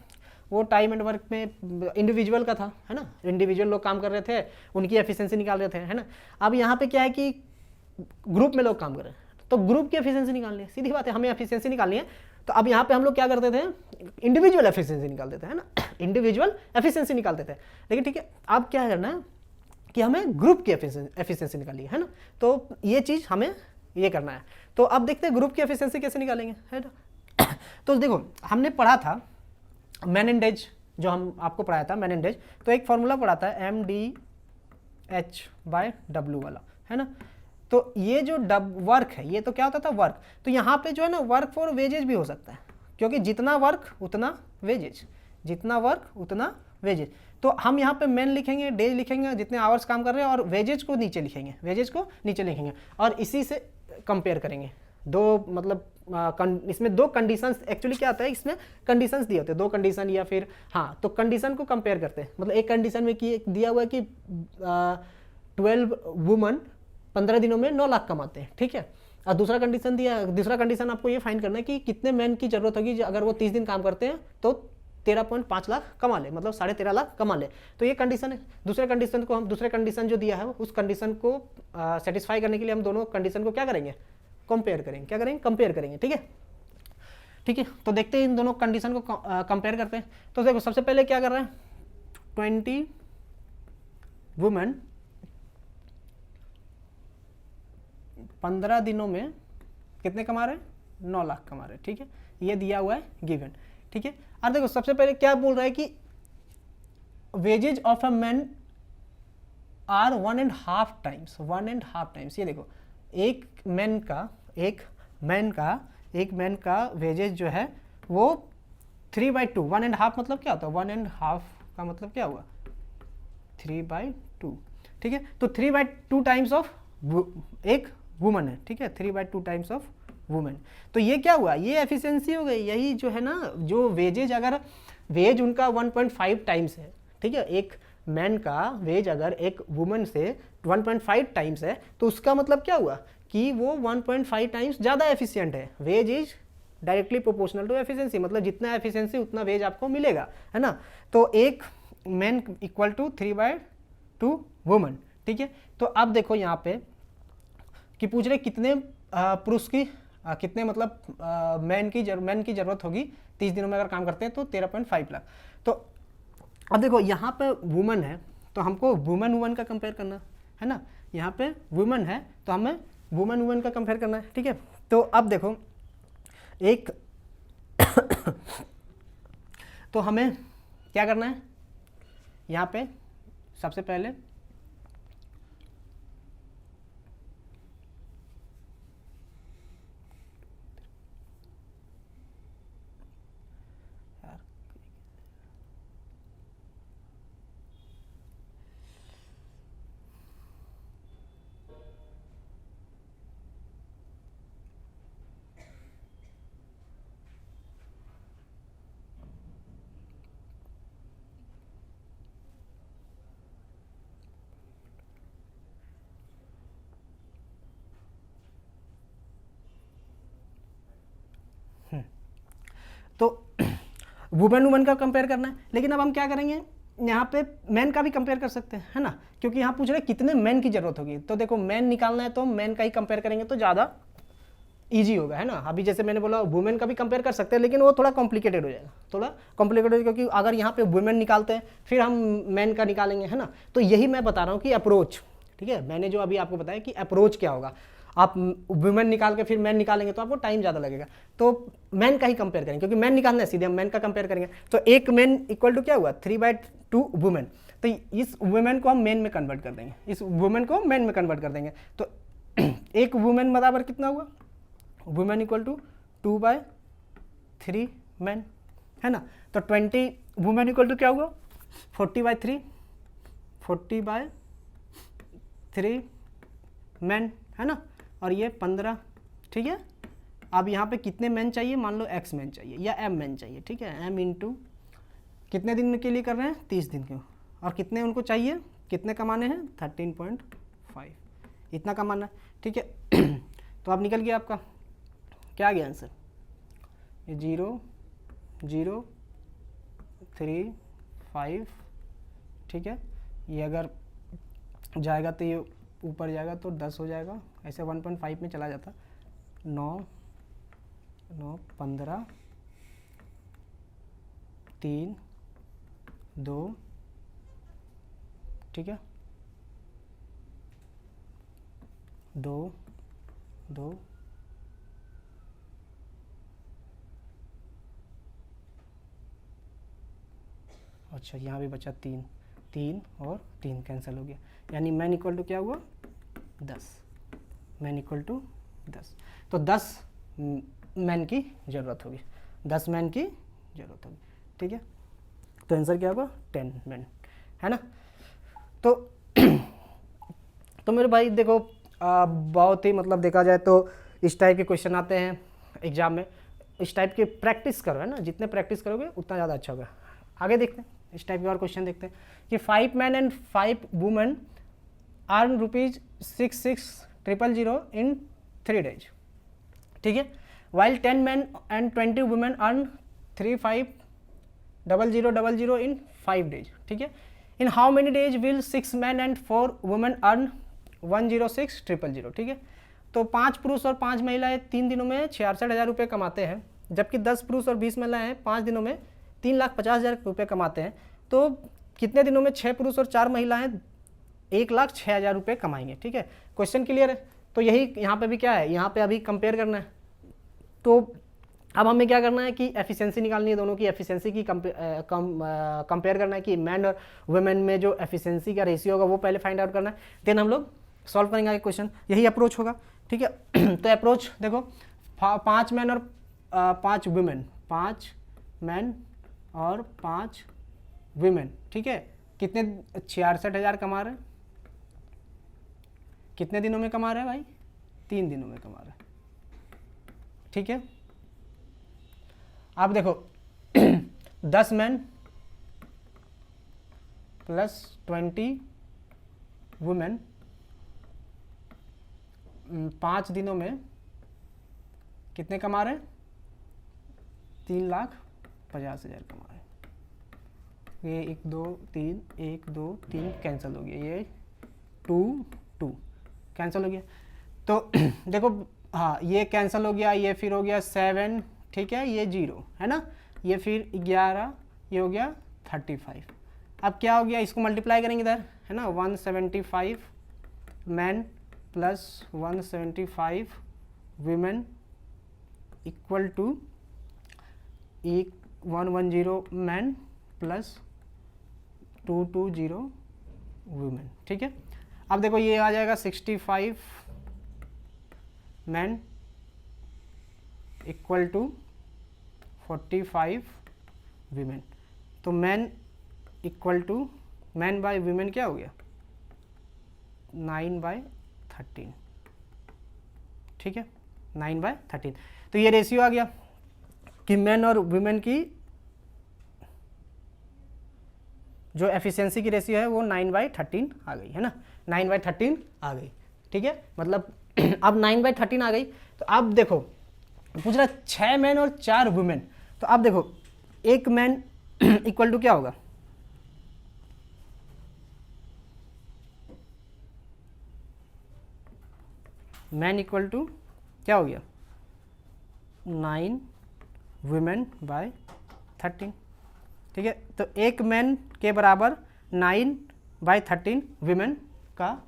वो टाइम एंड वर्क में इंडिविजुअल का था, है ना। इंडिविजुअल लोग काम कर रहे थे, उनकी एफिशिएंसी निकाल रहे थे, है ना। अब यहाँ पे क्या है कि ग्रुप में लोग काम कर रहे हैं, तो ग्रुप की एफिशिएंसी निकालनी है, सीधी बात है, हमें एफिशिएंसी निकालनी है। तो अब यहाँ पे हम लोग क्या करते थे, इंडिविजुअल एफिशिएंसी निकालते थे, है ना। इंडिविजुअल एफिशिएंसी निकालते थे, लेकिन ठीक है अब क्या करना है कि हमें ग्रुप की एफिशिएंसी निकालनी है ना। तो ये चीज़ हमें ये करना है। तो अब देखते हैं ग्रुप की एफिशिएंसी कैसे निकालेंगे, है ना। तो देखो हमने पढ़ा था मेनेंडेज, जो हम आपको पढ़ाया था मेनेंडेज, तो एक फॉर्मूला पढ़ा था MDH/W वाला, है ना। तो ये जो वर्क है, ये तो क्या होता था वर्क, तो यहाँ पे जो है ना वर्क फॉर वेजेज भी हो सकता है, क्योंकि जितना वर्क उतना वेजेज, जितना वर्क उतना वेजेज। तो हम यहाँ पे मेन लिखेंगे, डेज लिखेंगे, जितने आवर्स काम कर रहे हैं, और वेजेज को नीचे लिखेंगे, वेजेज को नीचे लिखेंगे, और इसी से कंपेयर करेंगे। दो मतलब इसमें दो कंडीशंस, एक्चुअली क्या आता है इसमें कंडीशंस दिए होते हैं, दो कंडीशन या फिर हाँ, तो कंडीशन को कंपेयर करते हैं। मतलब एक कंडीशन में कि दिया हुआ है कि 12 वुमन 15 दिनों में 9 लाख कमाते हैं, ठीक है। और दूसरा कंडीशन आपको ये फाइंड करना है कि कितने मैन की जरूरत होगी अगर वो 30 दिन काम करते हैं तो 13.5 लाख कमा ले, मतलब 13.5 लाख कमा ले। तो ये कंडीशन है। दूसरे कंडीशन जो दिया है उस कंडीशन को सेटिस्फाई करने के लिए हम दोनों कंडीशन को क्या करेंगे, कंपेयर करेंगे। क्या करेंगे, कंपेयर करेंगे, ठीक है। ठीक है, तो देखते हैं इन दोनों कंडीशन को कंपेयर करते हैं। तो देखो सबसे पहले क्या कर रहे हैं, 20 वुमेन 15 दिनों में कितने कमा रहे हैं, 9 लाख कमा रहे हैं, ठीक है। ये दिया हुआ है गिवन, ठीक है। और देखो सबसे पहले क्या बोल रहा है कि wages of a man are 1.5 times. ये देखो एक मैन का वेजेज जो है वो 3/2, 1.5 मतलब क्या होता है, 1.5 का मतलब क्या हुआ 3/2, ठीक है। तो 3/2 टाइम्स ऑफ एक वुमन है, ठीक है, 3/2 टाइम्स ऑफ वुमेन। तो ये क्या हुआ, ये एफिशिएंसी हो गई। यही जो है ना, जो वेजेज अगर वेज उनका 1.5 टाइम्स है, ठीक है, एक मैन का वेज अगर एक वुमन से 1.5 टाइम्स है, तो उसका मतलब क्या हुआ कि वो 1.5 टाइम्स ज़्यादा एफिशिएंट है। Wage is directly proportional to efficiency, मतलब जितना एफिशिएंसी उतना वेज आपको मिलेगा, है ना। तो एक मैन इक्वल टू 3/2 वुमन, ठीक है। तो अब देखो यहाँ पे कि पूछ रहे कितने पुरुष की कितने मतलब मैन की ज़रूरत होगी 30 दिनों में अगर काम करते हैं, तो 13.5 लाख। तो अब देखो यहाँ पे वुमन है तो हमको वुमन का कंपेयर करना है ना, यहाँ पे वुमन है तो हमें वुमन का कंपेयर करना है, ठीक है। तो अब देखो एक तो हमें क्या करना है, यहाँ पे सबसे पहले तो वुमन का कंपेयर करना है। लेकिन अब हम क्या करेंगे, यहाँ पे मैन का भी कंपेयर कर सकते हैं, है ना, क्योंकि यहाँ पूछ रहे हैं कितने मैन की जरूरत होगी। तो देखो मैन निकालना है तो मैन का ही कंपेयर करेंगे तो ज़्यादा ईजी होगा, है ना। अभी जैसे मैंने बोला वुमेन का भी कंपेयर कर सकते हैं, लेकिन वो थोड़ा कॉम्प्लिकेटेड हो जाएगा, क्योंकि अगर यहाँ पे वुमेन निकालते हैं फिर हम मैन का निकालेंगे, है ना। तो यही मैं बता रहा हूँ कि अप्रोच, ठीक है, मैंने जो अभी आपको बताया कि अप्रोच क्या होगा। आप वुमेन निकाल के फिर मैन निकालेंगे तो आपको टाइम ज़्यादा लगेगा, तो मैन का ही कंपेयर करेंगे, क्योंकि मैन निकालना है सीधे हम मैन का कंपेयर करेंगे। तो एक मैन इक्वल टू क्या हुआ 3/2 वुमेन। तो इस वुमेन को हम मैन में कन्वर्ट कर देंगे, इस वुमेन को मैन में कन्वर्ट कर देंगे। तो एक वुमेन बराबर कितना हुआ, वुमेन इक्वल टू 2/3 मैन, है ना। तो 20 वुमेन इक्वल टू क्या हुआ 40/3 मैन, है ना। और ये 15, ठीक है। अब यहाँ पे कितने मैन चाहिए, मान लो x मैन चाहिए या m मैन चाहिए, ठीक है। m इंटू कितने दिन के लिए कर रहे हैं 30 दिन के, और कितने उनको चाहिए, कितने कमाने हैं 13.5, इतना कमाना है, ठीक है। तो अब निकल गया आपका क्या आ गया आंसर, 0 0 3 5, ठीक है। ये अगर जाएगा तो ये ऊपर जाएगा तो 10 हो जाएगा, ऐसे 1.5 में चला जाता, 9 9 15 3 2, ठीक है, 2 2 अच्छा यहाँ भी बचा 3 3 और 3 कैंसिल हो गया, यानी मैन इक्वल टू क्या हुआ 10, मैन इक्वल टू 10। तो 10 मैन की ज़रूरत होगी, 10 मैन की ज़रूरत होगी, ठीक है। तो आंसर क्या होगा 10 मैन, है ना। तो मेरे भाई देखो बहुत ही मतलब देखा जाए तो इस टाइप के क्वेश्चन आते हैं एग्जाम में, इस टाइप के प्रैक्टिस करो, है ना, जितने प्रैक्टिस करोगे उतना ज़्यादा अच्छा होगा। आगे देखते हैं, इस टाइप के और क्वेश्चन देखते हैं कि 5 man and 5 women earn ₹66,000 in 3 days, ठीक है। While 10 man and 20 women earn 35,000 in 5 days, ठीक है। In how many days will 6 man and 4 women earn 106,000, ठीक है। तो 5 पुरुष और 5 महिलाएं 3 दिनों में 66,000 रुपये कमाते हैं, जबकि 10 पुरुष और 20 महिलाएं 5 दिनों में 3,50,000 रुपये कमाते हैं। तो कितने दिनों में 6 पुरुष और 4 महिलाएं 1,06,000 रुपये कमाएंगे, ठीक है। क्वेश्चन क्लियर है। तो यही यहाँ पे भी क्या है, यहाँ पे अभी कंपेयर करना है। तो अब हमें क्या करना है कि एफिशिएंसी निकालनी है, दोनों की एफिशिएंसी की कंपेयर करना है कि मैन और वुमेन में जो एफिशिएंसी का रेशियो होगा वो पहले फाइंड आउट करना है, देन हम लोग सॉल्व करेंगे आगे क्वेश्चन। यही अप्रोच होगा, ठीक है। तो अप्रोच देखो 5 मैन और 5 वुमेन, 5 मैन और 5 वुमेन, ठीक है। कितने 66,000 कमा रहे हैं, कितने दिनों में कमा रहे हैं भाई 3 दिनों में कमा रहे हैं, ठीक है। अब देखो 10 मैन प्लस 20 वुमेन 5 दिनों में कितने कमा रहे हैं? 3,50,000 कमा रहे हैं। ये 1 2 3 1 2 3 कैंसिल हो गया, ये 2 कैंसिल हो गया। तो देखो हाँ, ये कैंसिल हो गया, ये फिर हो गया 7, ठीक है, ये 0 है ना, ये फिर 11, ये हो गया 35। अब क्या हो गया, इसको मल्टीप्लाई करेंगे इधर, है ना, 175 man plus 175 women equal to 110 man plus 220 women, ठीक है। अब देखो ये आ जाएगा 65 मैन इक्वल टू 45 वीमेन। तो man equal to man by women क्या हो गया, 9/13, ठीक है, 9/13। तो ये रेशियो आ गया कि मैन और वुमेन की जो एफिशिएंसी की रेशियो है वो 9/13 आ गई, है ना, 9/13 आ गई, ठीक है। मतलब अब 9/13 आ गई। तो अब देखो पूछ रहा 6 मैन और 4 वुमेन। तो अब देखो एक मैन इक्वल टू क्या होगा, मैन इक्वल टू क्या हो गया, 9 वुमेन बाय 13, ठीक है। तो एक मैन के बराबर 9/13 वुमेन का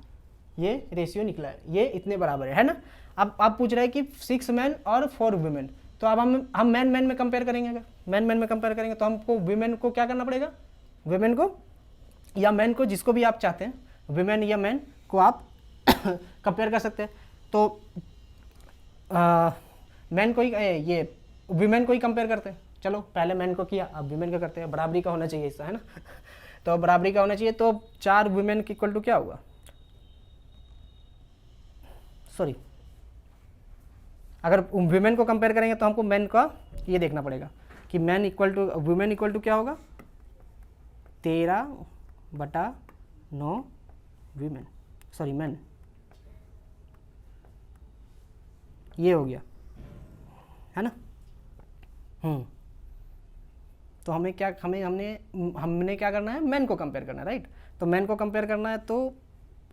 ये रेशियो निकला है, ये इतने बराबर है ना। अब पूछ रहा है कि 6 मैन और 4 वुमेन। तो अब हम मैन में कंपेयर करेंगे। अगर मैन में कंपेयर करेंगे तो हमको वुमेन को क्या करना पड़ेगा, वुमेन को या मैन को, जिसको भी आप चाहते हैं, वुमेन या मैन को आप कंपेयर कर सकते हैं। तो मैन को ही ये वुमेन को ही कंपेयर करते हैं। चलो पहले मैन को किया, अब वुमेन का करते हैं। बराबरी का होना चाहिए हिस्सा, है ना। तो बराबरी का होना चाहिए। तो 4 वुमेन के इक्वल टू क्या होगा, सॉरी, अगर वुमेन को कंपेयर करेंगे तो हमको मैन का ये देखना पड़ेगा कि man equal to women equal to क्या होगा, 13/9 वुमेन, सॉरी मैन, ये हो गया, है ना। तो हमने क्या करना है, मैन को कंपेयर करना है, राइट। तो मैन को कंपेयर करना है तो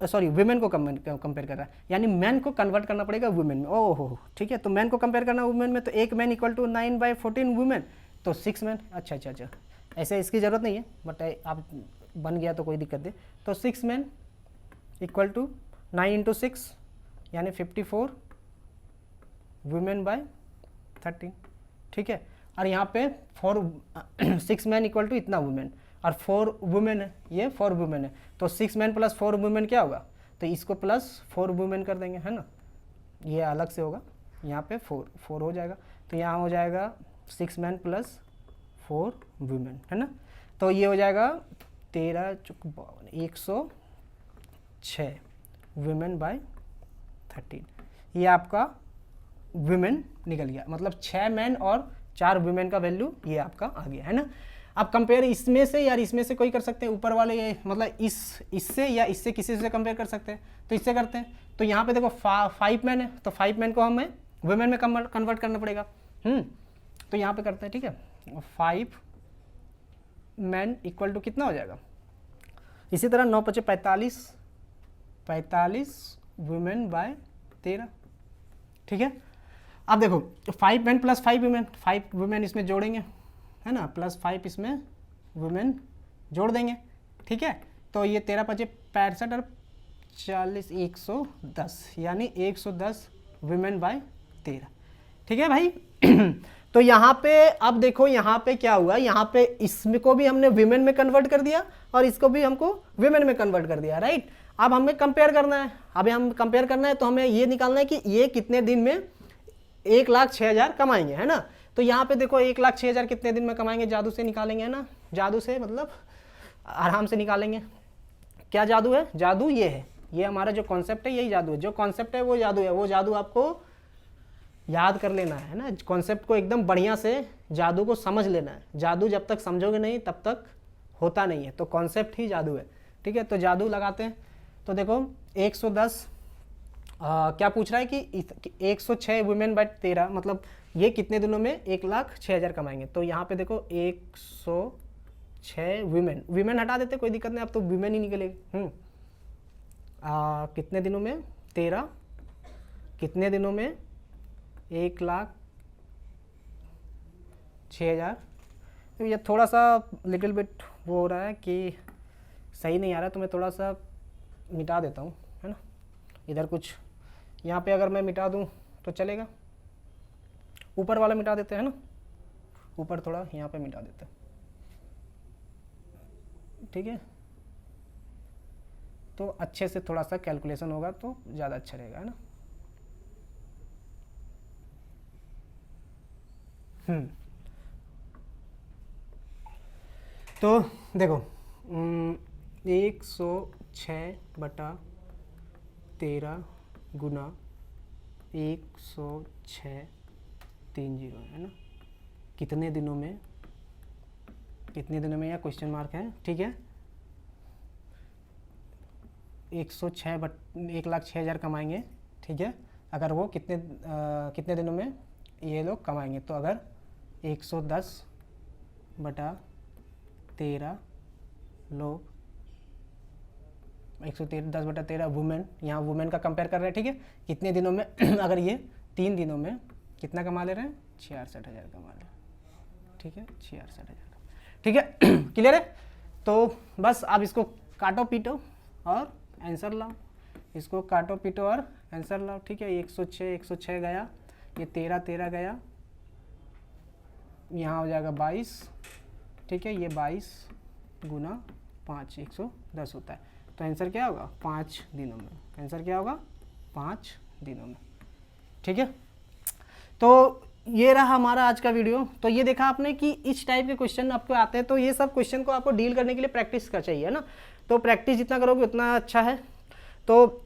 सॉरी वुमेन को कंपेयर कर रहा है, यानी मैन को कन्वर्ट करना पड़ेगा वुमेन में। ओहो ठीक है। तो मैन को कंपेयर करना है वुमेन में, तो एक मैन इक्वल टू 9/14 वुमेन, तो 6 मैन। अच्छा, ऐसे इसकी ज़रूरत नहीं है, बट आप बन गया तो कोई दिक्कत नहीं। तो 6 मैन इक्वल टू 9 × 6 यानी 54 वुमेन बाय 13, ठीक है। और यहाँ पे 6 मैन इक्वल टू इतना वुमेन और 4 वुमेन है, ये 4 वुमेन है। तो 6 मैन प्लस 4 वुमेन क्या होगा, तो इसको प्लस 4 वुमेन कर देंगे, है ना। ये अलग से होगा, यहाँ पे 4 हो जाएगा। तो यहाँ हो जाएगा 6 मैन प्लस 4 वुमेन, है ना। तो ये हो जाएगा 13 × 106 वुमेन बाय 13। ये आपका वुमेन निकल गया, मतलब 6 मैन और 4 वुमेन का वैल्यू ये आपका आ गया, है ना। अब कंपेयर इसमें से यार इसमें से कोई कर सकते हैं, ऊपर वाले ये मतलब इससे या इससे किसी से कंपेयर कर सकते हैं। तो इससे करते हैं। तो यहाँ पे देखो 5 मैन है, तो 5 मैन को हमें वुमेन में कन्वर्ट करना पड़ेगा। तो यहाँ पे करते हैं, ठीक है। 5 मैन इक्वल टू कितना हो जाएगा, इसी तरह 9 × 5 = 45 वुमेन बाय 13, ठीक है। अब देखो 5 मैन प्लस 5 वुमेन, 5 वुमेन इसमें जोड़ेंगे, है ना, प्लस 5 इसमें वुमेन जोड़ देंगे, ठीक है। तो ये 13 × 5 = 65 और 40 110, यानी 110 वुमेन बाय 13, ठीक है भाई। तो यहाँ पे अब देखो यहाँ पे क्या हुआ, यहाँ पे इसमें को भी हमने वुमेन में कन्वर्ट कर दिया और इसको भी हमको वुमेन में कन्वर्ट कर दिया, राइट। अब हमें कंपेयर करना है, तो हमें ये निकालना है कि ये कितने दिन में 1,06,000 कमाएंगे, है ना। तो यहाँ पे देखो 1,06,000 कितने दिन में कमाएंगे, जादू से निकालेंगे, है ना। जादू से मतलब आराम से निकालेंगे। क्या जादू है, जादू ये है, ये हमारा जो कॉन्सेप्ट है यही जादू है। जो कॉन्सेप्ट है वो जादू है, वो जादू आपको याद कर लेना है ना। कॉन्सेप्ट को एकदम बढ़िया से जादू को समझ लेना है। जादू जब तक समझोगे नहीं तब तक होता नहीं है। तो कॉन्सेप्ट ही जादू है, ठीक है। तो जादू लगाते हैं। तो देखो 110 क्या पूछ रहा है कि 106 वुमेन बट 13, मतलब ये कितने दिनों में 1,06,000 कमाएंगे। तो यहाँ पे देखो 106 वीमेन हटा देते, कोई दिक्कत नहीं, अब तो वीमेन ही निकलेगी। कितने दिनों में 13, कितने दिनों में 1,06,000। तो ये थोड़ा सा लिटिल बिट वो हो रहा है कि सही नहीं आ रहा है, तो मैं थोड़ा सा मिटा देता हूँ, है ना। इधर कुछ यहाँ पे अगर मैं मिटा दूँ तो चलेगा, ऊपर वाला मिटा देते हैं ना, ऊपर थोड़ा यहाँ पे मिटा देते हैं, ठीक है। तो अच्छे से थोड़ा सा कैलकुलेशन होगा तो ज़्यादा अच्छा रहेगा, है ना। तो देखो 106/13 गुना 106,30 है ना, कितने दिनों में, कितने दिनों में, या क्वेश्चन मार्क है, ठीक है। 1,06,000 कमाएंगे, ठीक है। अगर वो कितने दिनों में ये लोग कमाएंगे, तो अगर 110/13 लोग, 110/13 वुमेन, यहाँ वुमेन का कंपेयर कर रहे हैं, ठीक है। कितने दिनों में अगर ये 3 दिनों में कितना कमा ले रहे हैं, 66,000 कमा ले रहे हैं, ठीक है, 66,000, ठीक है। क्लियर है। तो बस आप इसको काटो पीटो और आंसर लाओ, इसको काटो पीटो और आंसर लाओ, ठीक है। 106 गया, ये 13 गया, यहाँ हो जाएगा 22, ठीक है। ये 22 गुना 5 110 होता है, तो आंसर क्या होगा 5 दिनों में, आंसर क्या होगा 5 दिनों में, ठीक है। तो ये रहा हमारा आज का वीडियो। तो ये देखा आपने कि इस टाइप के क्वेश्चन आपको आते हैं, तो ये सब क्वेश्चन को आपको डील करने के लिए प्रैक्टिस का चाहिए ना, तो प्रैक्टिस जितना करोगे उतना अच्छा है। तो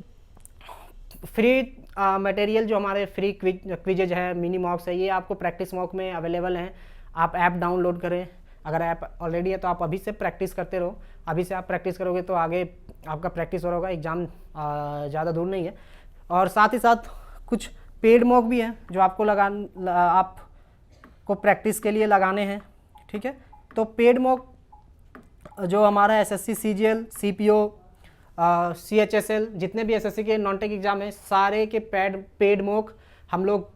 फ्री मटेरियल जो हमारे फ्री क्विजेज है, मिनी मॉक्स है, ये आपको प्रैक्टिस मॉक में अवेलेबल हैं। आप ऐप डाउनलोड करें, अगर ऐप ऑलरेडी है तो आप अभी से प्रैक्टिस करते रहो, अभी से आप प्रैक्टिस करोगे तो आगे आपका प्रैक्टिस हो रहा होगा, एग्ज़ाम ज़्यादा दूर नहीं है। और साथ ही साथ कुछ पेड मॉक भी है जो आपको आपको प्रैक्टिस के लिए लगाने हैं, ठीक है। तो पेड मॉक जो हमारा एसएससी सीजीएल, सीपीओ, सीएचएसएल, जितने भी एसएससी के नॉन टेक एग्जाम है, सारे के पेड मॉक हम लोग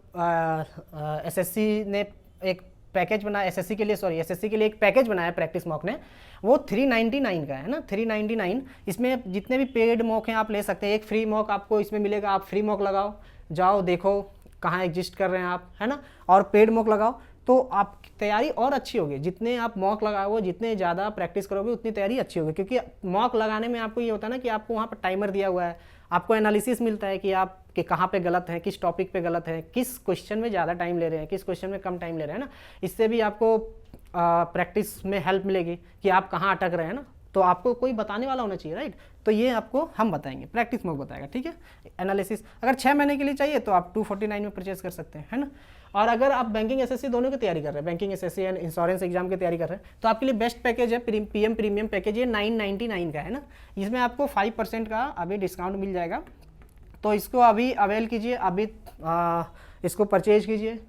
एसएससी ने एक पैकेज बनाया, एसएससी के लिए एक पैकेज बनाया प्रैक्टिस मॉक ने, वो 399 का है ना, 399। इसमें जितने भी पेड मॉक हैं आप ले सकते हैं, एक फ्री मॉक आपको इसमें मिलेगा, आप फ्री मॉक लगाओ, जाओ देखो कहाँ एग्जिस्ट कर रहे हैं आप, है ना, और पेड मॉक लगाओ, तो आपकी तैयारी और अच्छी होगी। जितने आप मॉक लगाओगे, जितने ज़्यादा प्रैक्टिस करोगे, उतनी तैयारी अच्छी होगी, क्योंकि मॉक लगाने में आपको ये होता है ना कि आपको वहाँ पर टाइमर दिया हुआ है, आपको एनालिसिस मिलता है कि आप कि कहाँ पे गलत है, किस टॉपिक पे गलत है, किस क्वेश्चन में ज़्यादा टाइम ले रहे हैं, किस क्वेश्चन में कम टाइम ले रहे हैं ना। इससे भी आपको प्रैक्टिस में हेल्प मिलेगी कि आप कहाँ अटक रहे हैं ना, तो आपको कोई बताने वाला होना चाहिए, राइट। तो ये आपको हम बताएंगे, प्रैक्टिस मॉक बताएगा, ठीक है। एनालिसिस अगर 6 महीने के लिए चाहिए तो आप 249 में परचेज कर सकते हैं, है ना। और अगर आप बैंकिंग एसएससी दोनों की तैयारी कर रहे हैं, banking SSC and insurance exam की तैयारी कर रहे हैं, तो आपके लिए बेस्ट पैकेज है पीएम प्रीमियम पैकेज, ये 999 का है ना। इसमें आपको 5% का अभी डिस्काउंट मिल जाएगा, तो इसको अभी अवेल कीजिए, अभी इसको परचेज कीजिए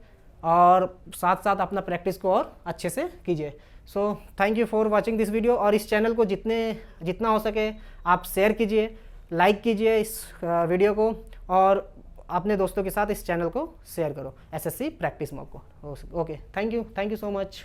और साथ साथ अपना प्रैक्टिस को और अच्छे से कीजिए। So thank you for watching this video, और इस चैनल को जितना हो सके आप शेयर कीजिए, लाइक कीजिए इस वीडियो को, और अपने दोस्तों के साथ इस चैनल को शेयर करो, एसएससी प्रैक्टिस मॉक को। Okay, thank you so much.